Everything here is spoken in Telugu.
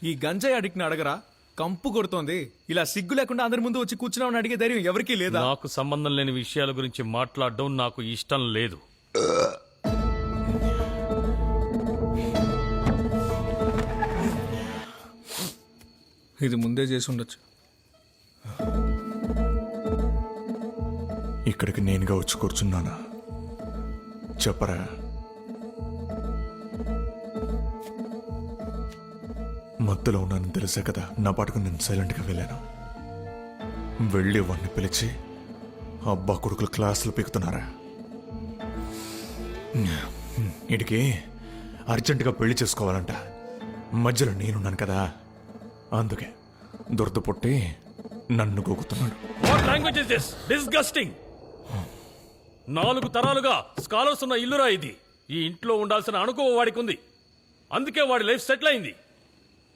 ఈ గంజాయి అడిక్ట్ని అడగరా? కంపు కొడుతోంది. ఇలా సిగ్గు లేకుండా అందరి ముందు వచ్చి కూర్చున్నామని అడిగే ధైర్యం ఎవరికీ లేదా? నాకు సంబంధం లేని విషయాల గురించి మాట్లాడడం నాకు ఇష్టం లేదు. ఇది ముందే చేసి ఉండొచ్చు. ఇక్కడికి నేనుగా వచ్చి కూర్చున్నానా? చెప్పరా. మధ్యలో ఉన్నానని తెలిసే కదా నా పాటుకు నేను సైలెంట్గా వెళ్ళాను. వెళ్ళి వాడిని పిలిచి అబ్బా కొడుకులు క్లాసులు పీకుతున్నారా, వీడికి అర్జెంటుగా పెళ్లి చేసుకోవాలంట. మధ్యలో నేనున్నాను కదా, అందుకే దురద పుట్టి నన్ను గోకుతున్నాడు. What language is this? Disgusting. 4 తరాలుగా స్కాలర్స్ ఉన్న ఇల్లురా ఇది. ఈ ఇంట్లో ఉండాల్సిన అనుకో వాడికి ఉంది. అందుకే వాడి లైఫ్ సెటిల్ అయింది.